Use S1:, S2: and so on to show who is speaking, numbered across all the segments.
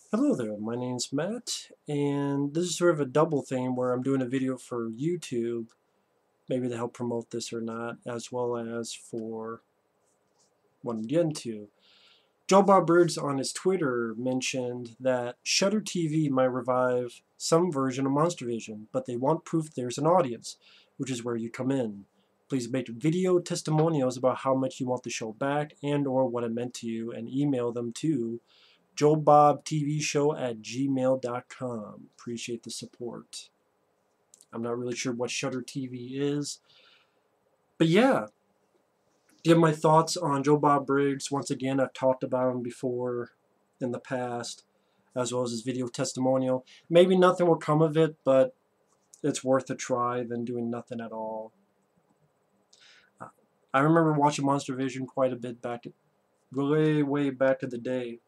S1: Hello there, my name's Matt, and this is sort of a double thing where I'm doing a video for YouTube, maybe to help promote this or not, as well as for what I'm getting to. Joe Bob Briggs on his Twitter mentioned that Shudder TV might revive some version of MonsterVision, but they want proof there's an audience, which is where you come in. Please make video testimonials about how much you want the show back and or what it meant to you, and email them to joebobtvshow@gmail.com. Appreciate the support. I'm not really sure what Shutter TV is. But yeah, give my thoughts on Joe Bob Briggs. Once again, I've talked about him before in the past, as well as his video testimonial. Maybe nothing will come of it, but it's worth a try than doing nothing at all. I remember watching MonsterVision quite a bit way back in the day.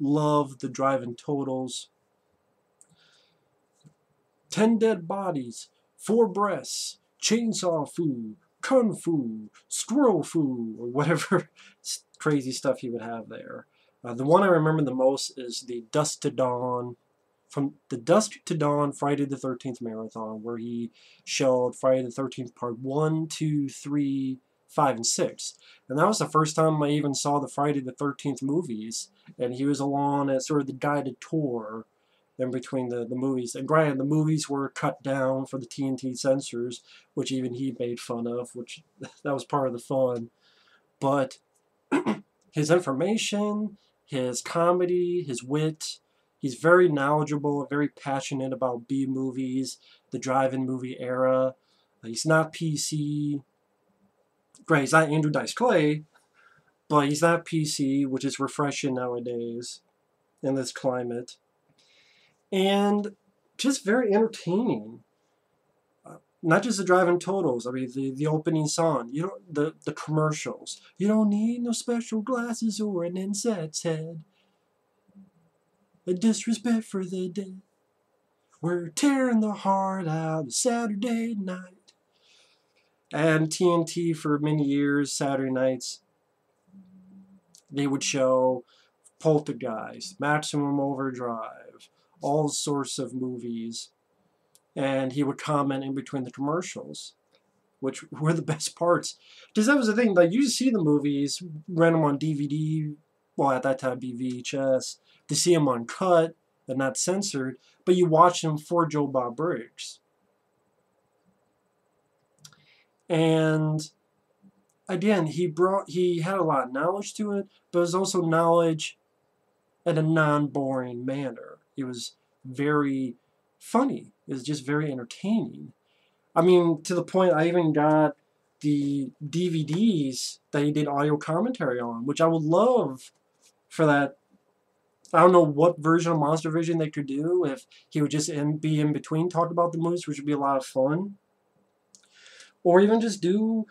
S1: Love the drive-in totals. 10 dead bodies, 4 breasts, chainsaw foo, kung fu, squirrel foo, or whatever crazy stuff he would have there. The one I remember the most is the Dusk to Dawn, from the Dusk to Dawn Friday the 13th marathon, where he showed Friday the 13th part 1, 2, 3, 5, and 6. And that was the first time I even saw the Friday the 13th movies, and he was along at sort of the guided tour in between the movies. And granted, the movies were cut down for the TNT censors, which even he made fun of, which that was part of the fun. But his information, his comedy, his wit, he's very knowledgeable, very passionate about B movies, the drive-in movie era. He's not PC. Great, he's not Andrew Dice Clay, but he's not PC, which is refreshing nowadays in this climate. And just very entertaining. Not just the drive-in totals. I mean, the opening song. You don't the commercials. You don't need no special glasses or an insect's head. A disrespect for the dead. We're tearing the heart out of Saturday night. And TNT for many years, Saturday nights, they would show Poltergeist, Maximum Overdrive, all sorts of movies. And he would comment in between the commercials, which were the best parts. Because that was the thing, like, you see the movies, rent them on DVD, well, at that time, VHS, to see them uncut and not censored, but you watch them for Joe Bob Briggs. And again, he had a lot of knowledge to it, but it was also knowledge in a non-boring manner. It was very funny. It was just very entertaining. I mean, to the point I even got the DVDs that he did audio commentary on, which I would love for that. I don't know what version of MonsterVision they could do if he would just be in between talk about the movies, which would be a lot of fun. Or even just do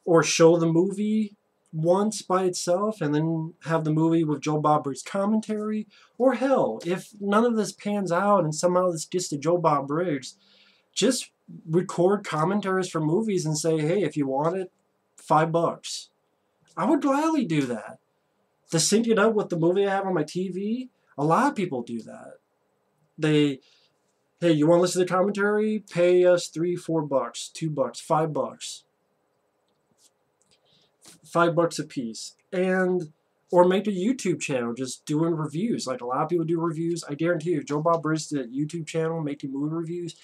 S1: or show the movie once by itself and then have the movie with Joe Bob Briggs commentary. Or hell, if none of this pans out and somehow this gets to Joe Bob Briggs, just record commentaries for movies and say, hey, if you want it, $5. I would gladly do that. To sync it up with the movie I have on my TV, a lot of people do that. Hey, you want to listen to the commentary? Pay us $3, $4, $2, $5. $5 a piece. And or make a YouTube channel just doing reviews. Like a lot of people do reviews. I guarantee you, if Joe Bob Briggs did a YouTube channel making movie reviews,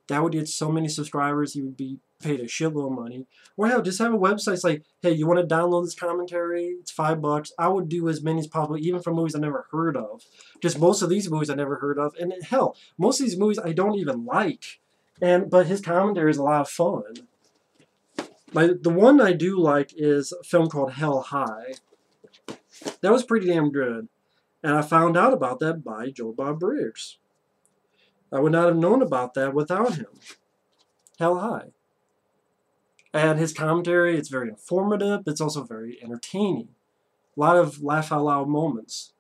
S1: that would get so many subscribers, he would be paid a shitload of money. Or hell, just have a website. It's like, hey, you want to download this commentary? It's $5. I would do as many as possible, even for movies I never heard of. Just most of these movies I never heard of. And hell, most of these movies I don't even like. But his commentary is a lot of fun. The one I do like is a film called Hell High. That was pretty damn good. And I found out about that by Joe Bob Briggs. I would not have known about that without him. Hell High. And his commentary, it's very informative, but it's also very entertaining. A lot of laugh out loud moments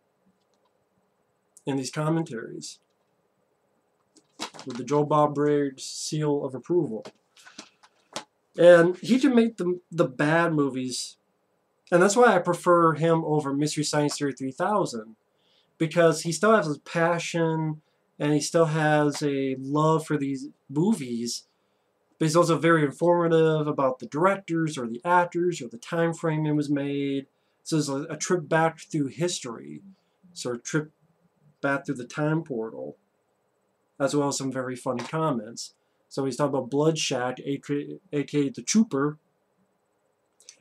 S1: in these commentaries. With the Joe Bob Briggs seal of approval. And he can make the bad movies. And that's why I prefer him over Mystery Science Theater 3000. because he still has his passion and he still has a love for these movies, but he's also very informative about the directors or the actors or the time frame it was made. So it's a trip back through history, so a trip back through the time portal, as well as some very funny comments. So he's talking about Bloodshot, aka the Trooper.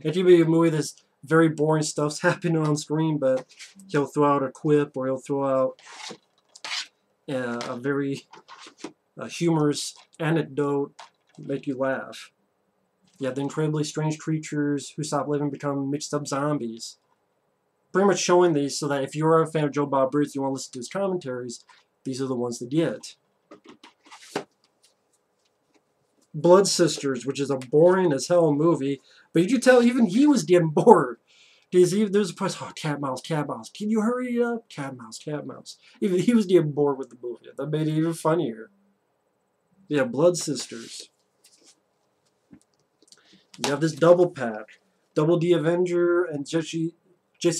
S1: It can be a movie that's very boring stuff's happening on screen, but he'll throw out a quip or he'll throw out a very humorous anecdote, make you laugh. You have the incredibly strange creatures who stop living become mixed up zombies. Pretty much showing these so that if you're a fan of Joe Bob Briggs, you want to listen to his commentaries, these are the ones to get. Blood Sisters, which is a boring as hell movie, but you could tell even he was getting bored. Because there's a place, oh, cat mouse, can you hurry up? Cat mouse. Even he was getting bored with the movie. That made it even funnier. Yeah, Blood Sisters. You have this double pack. Double D Avenger and Jesse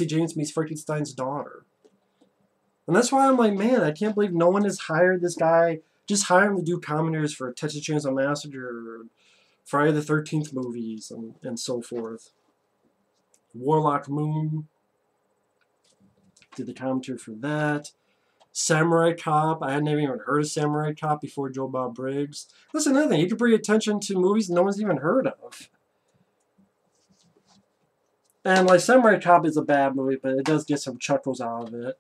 S1: James meets Frankenstein's daughter. And that's why I'm like, man, I can't believe no one has hired this guy. Just hire him to do commentaries for Texas Chainsaw Massacre, or Friday the 13th movies, and so forth. Warlock Moon did the commentary for that. Samurai Cop. I hadn't even heard of Samurai Cop before Joe Bob Briggs. That's another thing. You can bring attention to movies no one's even heard of. And like Samurai Cop is a bad movie, but it does get some chuckles out of it.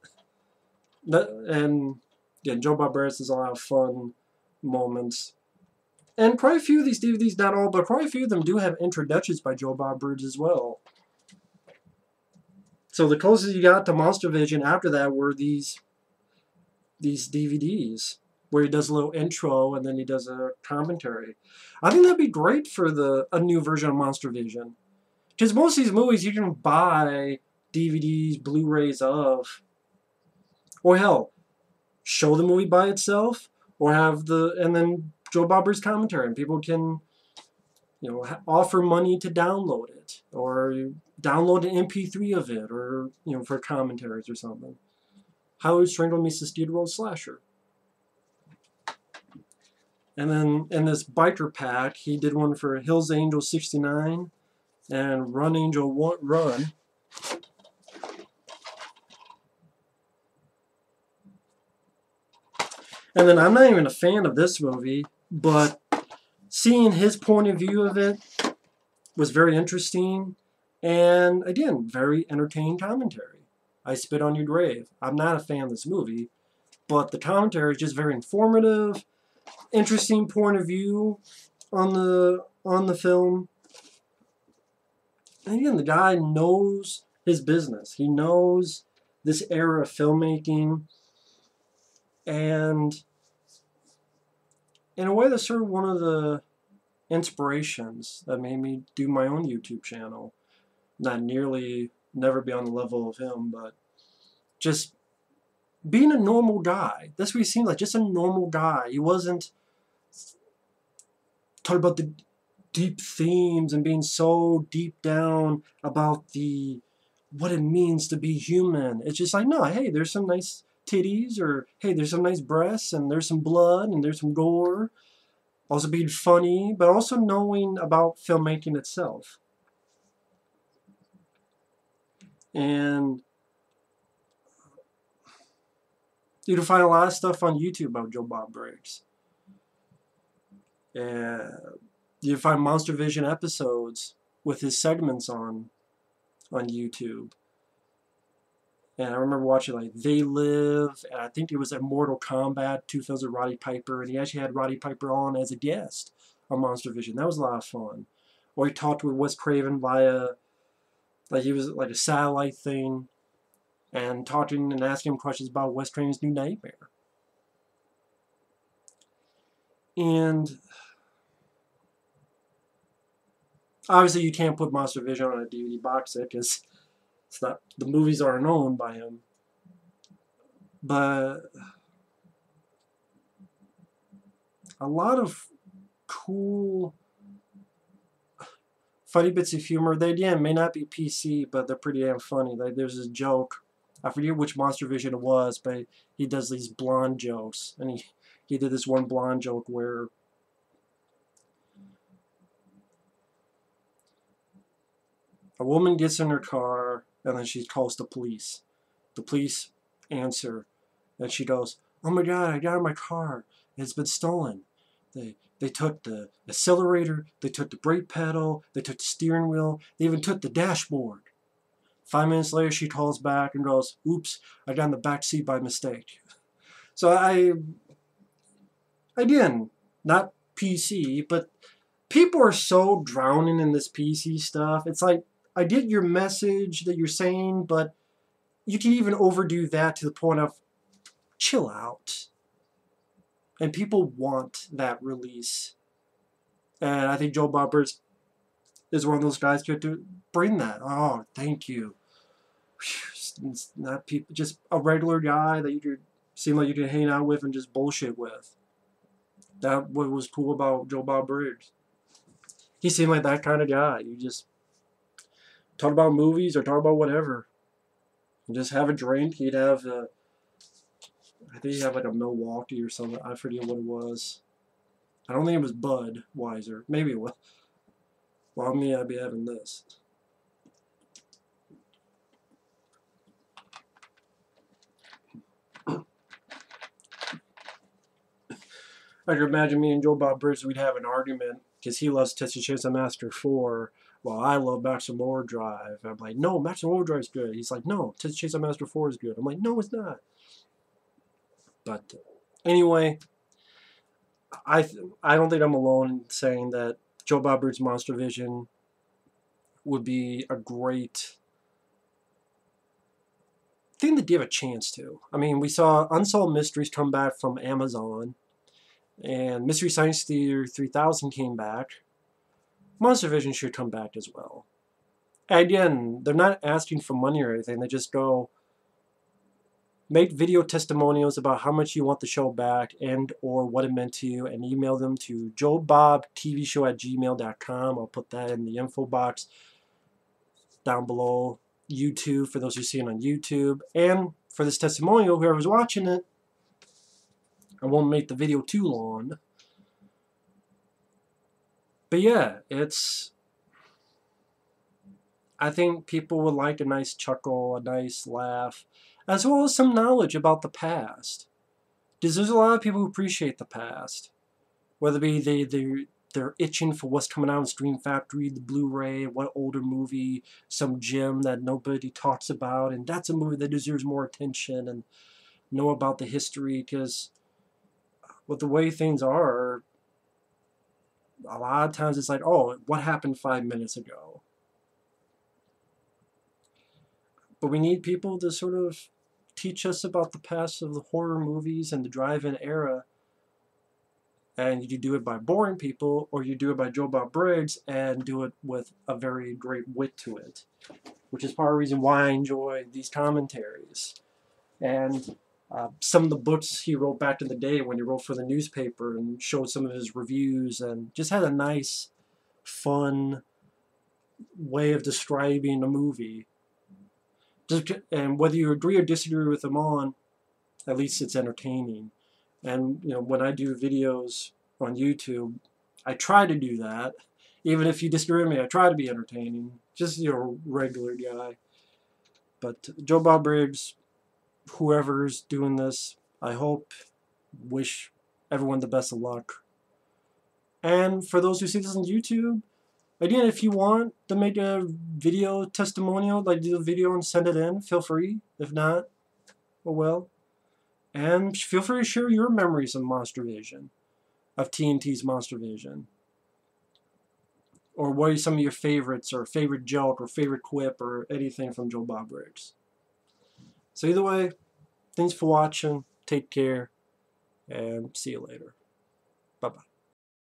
S1: And yeah, Joe Bob Briggs has a lot of fun moments. And quite a few of these DVDs, not all, but quite a few of them do have introductions by Joe Bob Briggs as well. So the closest you got to MonsterVision after that were these DVDs, where he does a little intro and then he does a commentary. I think that'd be great for a new version of MonsterVision. Because most of these movies you can buy DVDs, Blu-rays of. Or hell, show the movie by itself, or have and then Joe Bob Briggs commentary, and people can, offer money to download it, or download an MP3 of it, or for commentaries or something. How He Strangled Mrs. Steed Road Slasher. And then in this biker pack, he did one for Hills Angel 69 and Run Angel Run. And then I'm not even a fan of this movie, but seeing his point of view of it was very interesting. And again, very entertaining commentary. I Spit on Your Grave. I'm not a fan of this movie, but the commentary is just very informative, interesting point of view on the film. And again, the guy knows his business. He knows this era of filmmaking. And in a way, that's sort of one of the inspirations that made me do my own YouTube channel. Never be on the level of him, but just being a normal guy. That's what he seemed like, just a normal guy. He wasn't talking about the deep themes and being so deep down about what it means to be human. It's just like, no, hey, there's some nice titties, or hey, there's some nice breasts, and there's some blood, and there's some gore. Also being funny, but also knowing about filmmaking itself. And you can find a lot of stuff on YouTube about Joe Bob Briggs. And you can find MonsterVision episodes with his segments on YouTube. And I remember watching like They Live, and I think it was at Mortal Kombat, 2 films with Roddy Piper, and he actually had Roddy Piper on as a guest on MonsterVision. That was a lot of fun. Or he talked with Wes Craven via, like he was like a satellite thing, and talking and asking him questions about Wes Craven's New Nightmare. And obviously you can't put MonsterVision on a DVD box set because it's not, the movies aren't owned by him. But a lot of cool, funny bits of humor. They, again, may not be PC, but they're pretty damn funny. Like, there's this joke I forget which MonsterVision it was, but he does these blonde jokes. And he did this one blonde joke where a woman gets in her car and then she calls the police. The police answer and she goes, "Oh my God, I got in my car. It's been stolen. They took the accelerator, they took the brake pedal, they took the steering wheel, they even took the dashboard." 5 minutes later, she calls back and goes, "Oops, I got in the back seat by mistake." So again, not PC, but people are so drowning in this PC stuff. It's like, I get your message that you're saying, but you can even overdo that to the point of chill out. And people want that release. And I think Joe Bob Briggs is one of those guys who to bring that. Oh, thank you. It's not people, just a regular guy that you could seem like you could hang out with and just bullshit with. That what was cool about Joe Bob Briggs. He seemed like that kind of guy. You just talk about movies or talk about whatever. And just have a drink. He'd have, I think he'd have like a Milwaukee or something. I forget what it was. I don't think it was Budweiser. Maybe it was. Well, me, I'd be having this. I could imagine me and Joe Bob Briggs, we'd have an argument because he loves Texas Chainsaw Massacre 4, while I love Maximum Overdrive. I'm like, no, Maximum Overdrive's good. He's like, no, Texas Chainsaw Massacre 4 is good. I'm like, no, it's not. But anyway, I don't think I'm alone in saying that Joe Bob Briggs' MonsterVision would be a great thing to give a chance to. I mean, we saw Unsolved Mysteries come back from Amazon, and Mystery Science Theater 3000 came back. MonsterVision should come back as well. Again, they're not asking for money or anything. They just go make video testimonials about how much you want the show back and or what it meant to you, and email them to joebobtvshow@gmail.com. I'll put that in the info box down below. YouTube, for those who see it on YouTube. And for this testimonial, whoever's watching it, I won't make the video too long. But yeah, I think people would like a nice chuckle, a nice laugh, as well as some knowledge about the past. Because there's a lot of people who appreciate the past. Whether it be they're itching for what's coming out in Stream Factory, the Blu-ray, what older movie, some gem that nobody talks about, and that's a movie that deserves more attention, and know about the history, because with the way things are, a lot of times it's like, oh, what happened 5 minutes ago? But we need people to sort of teach us about the past of the horror movies and the drive-in era. And you do it by boring people, or you do it by Joe Bob Briggs and do it with a very great wit to it, which is part of the reason why I enjoy these commentaries. And some of the books he wrote back in the day when he wrote for the newspaper and showed some of his reviews, and just had a nice, fun way of describing a movie. And whether you agree or disagree with them on, at least it's entertaining. And you know, when I do videos on YouTube, I try to do that. Even if you disagree with me, I try to be entertaining. Just your regular guy. But Joe Bob Briggs, whoever's doing this, I wish everyone the best of luck. And for those who see this on YouTube, again, if you want to make a video testimonial, like do the video and send it in, feel free. If not, oh well. And feel free to share your memories of MonsterVision, of TNT's MonsterVision. Or what are some of your favorites, or favorite joke, or favorite quip, or anything from Joe Bob Briggs. So either way, thanks for watching, take care, and see you later.